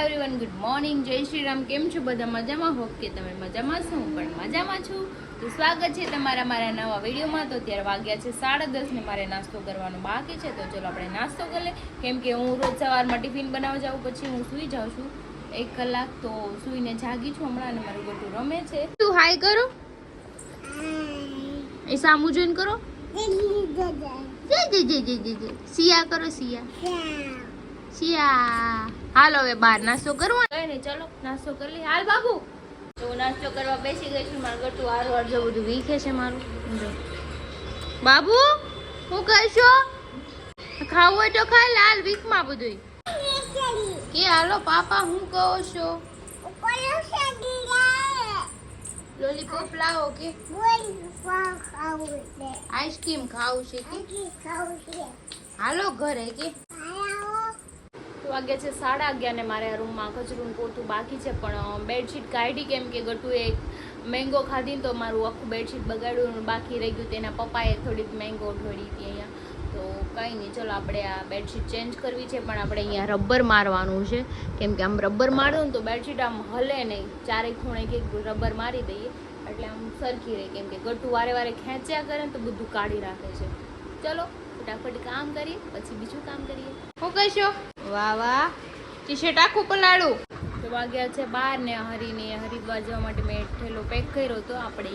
Everyone, good morning, જય શ્રી રામ. કેમ છો બધા? મજામાં? હોપ કે તમે મજામાં છો. હું પણ મજામાં છું. તો સ્વાગત છે તમારા મારા નવા વિડીયોમાં. તો અત્યારે વાગ્યા છે 10:30 ને મારે નાસ્તો કરવાનો બાકી છે. તો ચલો આપણે નાસ્તો કરી લઈએ, કેમ કે હું રોજ સવારમાં ટિફિન બનાવવા જાઉં પછી હું સૂઈ જાઉં છું 1 કલાક. તો સૂઈને જાગી છું હમણાં, અને મારું ગટુ રમે છે. તું હાય કરો, એ સામું જોઈને કરો. સિયા કરો, સિયા. હાલો હવે બહાર નાસ્તો કરવા. કઈ નહીં, ચલો નાસ્તો કરી લઈએ. હાલ બાબુ. તો નાસ્તો કરવા બેસી ગઈ છું. મારું ગટુ હાર જો બધું વીખે છે મારું. બાબુ હું કહીશો? ખાવું હોય તો ખાઈ લાલ વીખમાં બધું. કે હાલો પાપા હું કહો છો? લોલીપોપ લાવો કે આઈસ્ક્રીમ ખાવું છે કે? હાલો ઘરે કે. વાગ્યા છે 11:30 ને મારે રૂમમાં કચરું પોતું બાકી છે, પણ બેડશીટ કાઢી, કેમ કે ગટુએ મેંગો ખાધી તો મારું આખું બેડશીટ બગાડ્યું બાકી રહી ગયું. તેના પપ્પાએ થોડીક મેંગો ઢોળી હતી અહીંયા. તો કંઈ નહીં, ચલો આપણે આ બેડશીટ ચેન્જ કરવી છે, પણ આપણે અહીંયા રબર મારવાનું છે, કેમ કે આમ રબર મારો ને તો બેડશીટ આમ હલે નહીં. ચારે ખૂણે કે રબર મારી દઈએ એટલે આમ સરખી રહે, કેમ કે ગટુ વારે વારે ખેંચ્યા કરે ને તો બધું કાઢી રાખે છે. ચલો ફટાફટ કામ કરીએ, પછી બીજું કામ કરીએ. શું કહીશો? વાહ વાહ, ટી શર્ટ આખું પલાળું. તો વાગ્યા છે 12 ને હરિદ્વાર જવા માટે મેં ઠેલો પેક કર્યો હતો. આપણે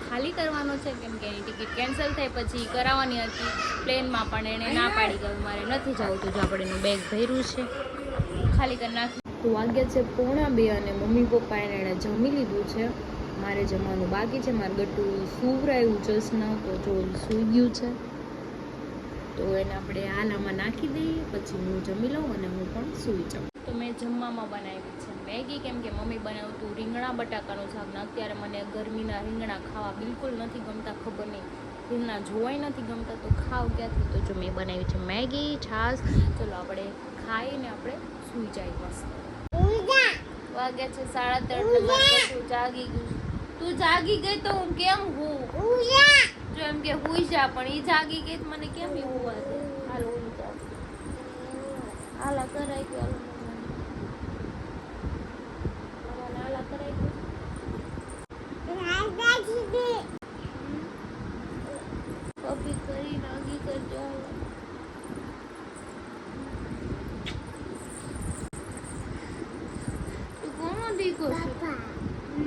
ખાલી કરવાનો છે, કેમ કે એની ટિકિટ કેન્સલ થઈ, પછી કરાવવાની હતી પ્લેનમાં, પણ એણે ના પાડી ગયું મારે નથી જવું. તો જો આપણે એનું બેગ ભર્યું છે, ખાલી કરી નાખ્યું. તો વાગ્યા છે 1:45 અને મમ્મી પપ્પા એણે જમી લીધું છે. મારે જમવાનું બાકી છે. મારું ગટુ સુવરાયું જસ્ટ ન, તો જો સૂઈ ગયું છે. તો એને આપણે આલામાં નાખી દઈએ, પછી હું જમી લઉં અને હું પણ સૂઈ જાઉં. તો મેં જમવામાં બનાવી છે મેગી, કેમ કે મમ્મી બનાવતું રીંગણા બટાકાનું શાક. ને અત્યારે મને ગરમીના રીંગણા ખાવા બિલકુલ નથી ગમતા, ખબર નહીં રીંગણા જોવાય નથી ગમતા, તો ખાવ ક્યાંથી. તો જો મેં બનાવી છે મેગી, છાશ. ચલો આપણે ખાઈને આપણે સૂઈ જાય. મસ્ત વાગ્યા છે 3:30. તું જાગી ગયું. તું જાગી ગઈ તો હું કેમ હું જો એમ કે હુઈ જા, પણ એ જાગી ગઈ મને કેમ એવું વાત. હાલ હુઈ જા, હાલા કરાઈ ગયો, હાલા કરાઈ ગયો. કભી કરી નાગી કરજો. તું કોનો દીકો છે?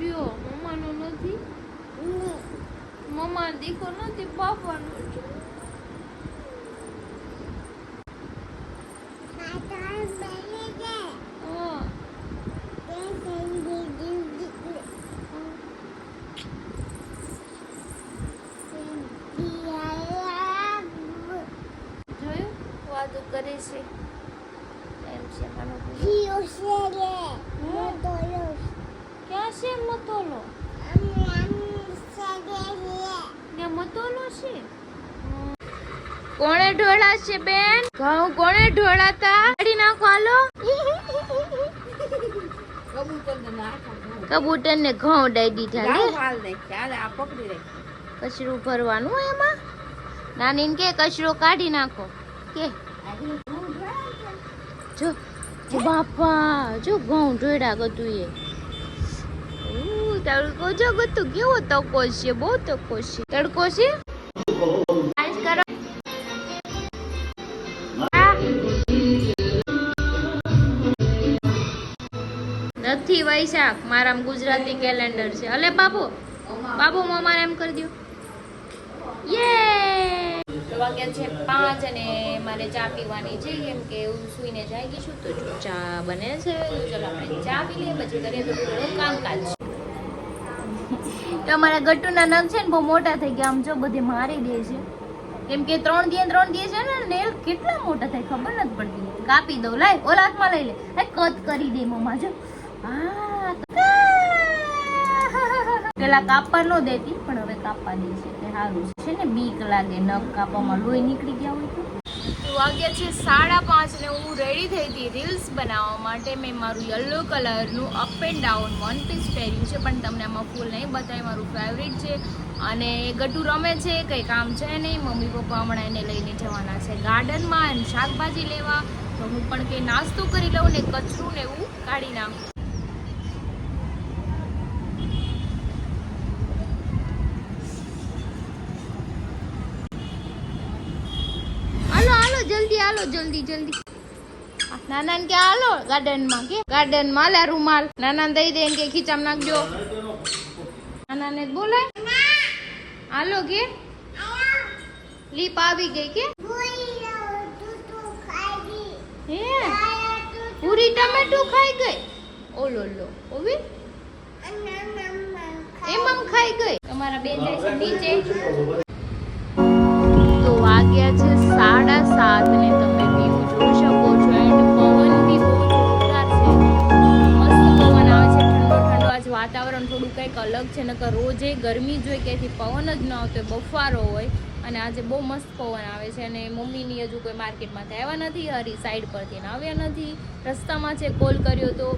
લ્યો, મમ્માનો નથી. મમ્મા દીકો નથી, પાપાનો છે. જોયું વાતો કરે છે એમ છે. ક્યાં છે મતોલો? મતોલો છે. કોણે ઢોળા છે બેન? ઘઉં કોણે ઢોળાતા? કાઢી નાખો હાલો. કબૂતર ને ઘઉં દઈ દીધા. કચરું ભરવાનું એમાં. નાની કે કચરો કાઢી નાખો કે. જો બાપા, જો ઘઉં ઢોળા ગતું એ. તડકો જો ગતું કેવો તડકો છે, બહુ તડકો છે. તડકો છે. નથી વૈશાખ, મારા ગુજરાતી કેલેન્ડર છે. અલે બાબુ, બાબુ મારા એમ કરી દો. યે વાગ્યા છે 5 અને મારે ચા પીવાની છે, કેમ કે હું સૂઈને જાગી છું. તો જો ચા બને છે, ચલો આપણે ચા પી લઈએ, પછી કરીએ થોડું કામકાજ. તો અમારા ગટ્ટુના નખ છે ને બહુ મોટા થઈ ગયા. આમ જો બધે મારી દે છે, કેમ કે 3 દિવસ છે ને નેલ કેટલા મોટા થાય ખબર નથી પડતી. કાપી દઉં, લાય ઓલા હાથમાં લઈ લે. કટ કરી દે મમ્મા. જો પેલા કાપવા ન દેતી, પણ હવે કાપવા દે છે. તે સારું છે ને, બીક લાગે નખ કાપવામાં, લોહી નીકળી ગયા હોય તો. વાગ્યા છે 5:30 ને હું રેડી થઈ હતી રીલ્સ બનાવવા માટે. મેં મારું યલો કલરનું up and down one piece પહેર્યું છે, પણ તમને આમાં ફૂલ નહીં બતાવે. મારું ફેવરિટ છે. અને ગટુ રમે છે, કંઈ કામ છે નહીં. મમ્મી પપ્પા હમણાં એને લઈને જવાના છે ગાર્ડનમાં શાકભાજી લેવા. તો હું પણ કંઈ નાસ્તો કરી લઉં ને કચરું ને એવું કાઢી નાખું. હાલો હાલો જલ્દી હાલો જલ્દી નાનાને કે હાલો ગાર્ડનમાં લે રૂમાલ નાનાને દઈ દે કે ખીચામાં નાખજો. નાનાને બોલાય હાલો કે લીપ આવી ગઈ કે હે પૂરી ટમેટું ખાઈ ગઈ. ઓલો લો ઓવી એમ ખાઈ ગઈ. તમારા બેન જાય છે નીચે. તો વાગ્યા છે 7:30 ને તમે વ્યૂ જોઈ શકો છો એન્ડ પવન બી બહુ જોરદાર છે. મસ્ત પવન આવે છે ઠંડો આજ વાતાવરણ થોડું કંઈક અલગ છે. નકર રોજે ગરમી જ હોય ક્યાંથી પવન જ ન આવતો બફારો હોય અને આજે બહુ મસ્ત પવન આવે છે. અને મમ્મીની હજુ કોઈ માર્કેટમાંથી આવ્યા નથી. હરી સાઈડ પરથી આવ્યા નથી. રસ્તામાં છે કોલ કર્યો તો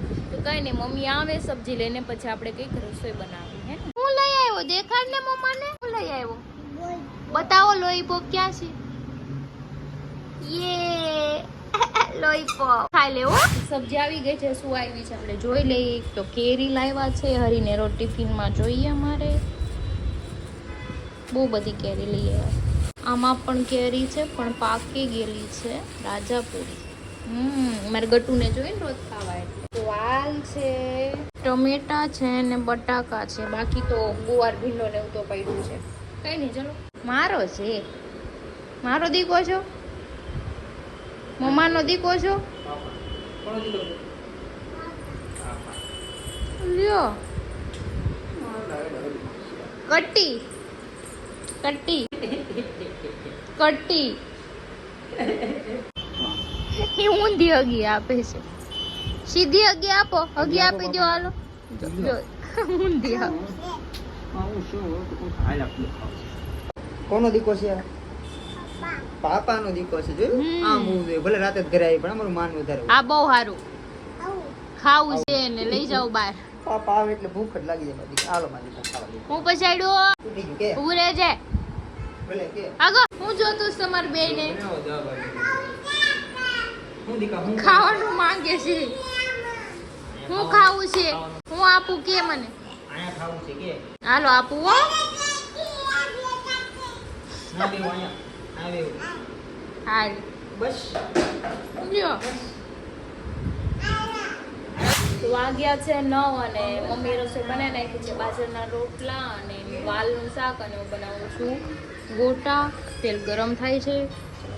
કંઈ નહીં મમ્મી આવે સબ્જી લઈને પછી આપણે કંઈક રસોઈ બનાવી હે. હું લઈ આવ્યો દેખાડ ને મમ્માને. હું લઈ આવ્યો બતાવો. લોહીપોપ ક્યાં છે? યે લોહીપોપ ખાઈ લેવો. સબ્જી આવી ગઈ છે. શું આવી છે આપણે જોઈ લઈએ. તો કેરી લાવ્યા છે હરીને રોજ ટિફિનમાં જોઈએ અમારે. બહુ બધી કેરી લઈએ. આમાં પણ કેરી છે પણ પાકી ગયેલી છે રાજાપુરી. મારે ગટુને જોઈને રોજ ખાવા એટલે. વાલ છે ટમેટા છે ને બટાકા છે. બાકી તો ગુવાર ભીંડો ને એવું તો પડ્યું છે. કઈ નહીં ચલો. મારો છે મારો દીકો છો મમ્માનો દીકો છો લ્યો કટ્ટી કટ્ટી કટ્ટી એ ઊંધી હગી આપે છે. સીધી હગી આપો. હગી આપી દો હાલો. ઊંધી આપો. કોનો દીકો છે? પાપાનો દીકો છે. જોયું આમ હું ભલે રાતે જ ઘરે આવી પણ અમારું માન વધારે. આ બહુ સારું ખાવું છે ને લઈ જાવ બહાર. પાપા આવે એટલે ભૂખ જ લાગી જાય. દીકરા હાલો મારી દીકરા ખાવા દે. હું પછાડ્યો તૂટી ગયું કે ઉરે છે ભલે કે આગળ. હું જોતું તમાર બેને હું દીકા હું ખાવાનું માંગે છે. હું ખાવું છે હું આપું કે મને આયા ખાવું છે કે હાલો આપું હો. ના બેવ આયા આ બેવ હાલ બસ લ્યો. વાગ્યા છે 9 અને મમ્મી રસોઈ બનાવી નાખી છે. બાજરાના રોટલા અને વાલનું શાક અને હું બનાવું છું ગોટા. તેલ ગરમ થાય છે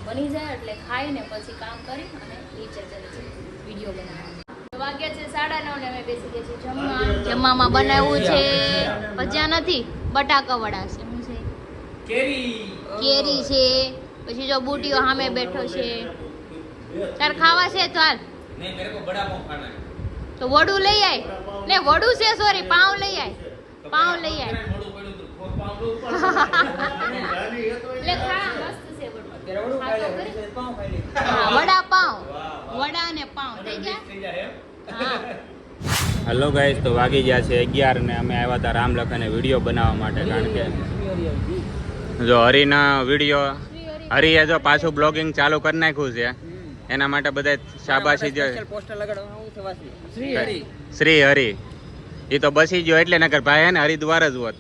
બની જાય એટલે ખાઈને પછી કામ કરી અને નીચે ચડી જાય વિડીયો બનાવવા. વાગ્યા છે 9:30 ને અમે બેસી ગયા છીએ જમવા. જમવામાં બનાવ્યું છે ભજીયા નથી બટાકા વડા છે. શું છે? કેરી છે. પછી જો બુટીઓ સામે બેઠો છે. તાર ખાવા છે તો હાલ. નહીં મેરે કો બડા પાવ ખાના હે. તો વડું લઈ આય ને. વડું છે સોરી પાવ લઈ આય. પાવ લઈ આય લે ખા મસ્ત છે વડું. હા વડા પાવ વડા ને પાવ થઈ ગયા. હા હેલો ગાઈસ, તો વાગી ગયા છે 11 ને અમે આવ્યા હતા રામલખનને વિડીયો બનાવવા માટે. કારણ કે જો હરીના વિડીયો હરીએ જો પાછું બ્લોગિંગ ચાલુ કરી નાખ્યું છે. એના માટે બધા શાબાશી જે શ્રી હરી એ તો બસી ગયો એટલે નકર ભાઈ હે ને હરિદ્વાર જ હોત.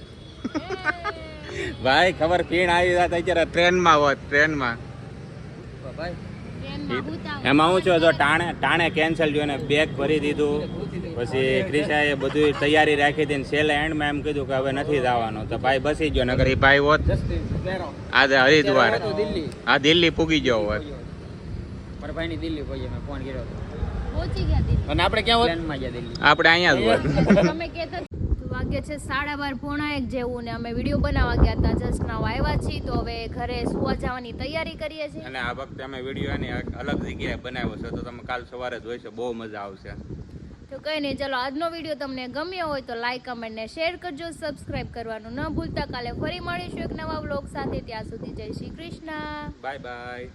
ભાઈ ખબર પીણ આવી જાત અત્યારે ટ્રેનમાં હોત. ટ્રેનમાં એમાં હું છું જો ટાણે કેન્સલ થયું ને બેગ ભરી દીધું. પછી ક્રિશાએ બધું તૈયારી રાખી હતી ને છેલ્લે એન્ડમાં એમ કીધું કે હવે નથી જવાનું. તો ભાઈ બસી ગયો નકર એ ભાઈ હોત આજે હરિદ્વાર. હા દિલ્હી પૂગી ગયો હોત. ભાઈની દિલ્હી પહોંચી મેં ફોન કર્યો પહોંચી ગયા દિલ્હી. અને આપણે ક્યાં હોત? આપણે અહીંયા જ હોત. તમે કહેતા વાગ્યા છે 12:30 પોણા 1 જેવું ને અમે વિડીયો બનાવવા ગયા હતા. જસ્ટ નાવ આવ્યા છીએ તો હવે ઘરે સુવા જવાની તૈયારી કરીએ છીએ. અને આ વખતે અમે વિડીયો એની અલગ જગ્યાએ બનાવ્યો છે તો તમે કાલ સવારે જોઈશો. બહુ મજા આવશે. તો કંઈ નહીં ચલો આજનો વિડીયો તમને ગમ્યો હોય તો લાઈક કમેન્ટ ને શેર કરજો. સબસ્ક્રાઇબ કરવાનું ન ભૂલતા. કાલે ફરી મળીશું એક નવા વ્લોગ સાથે. ત્યાં સુધી જય શ્રી કૃષ્ણ. Bye bye.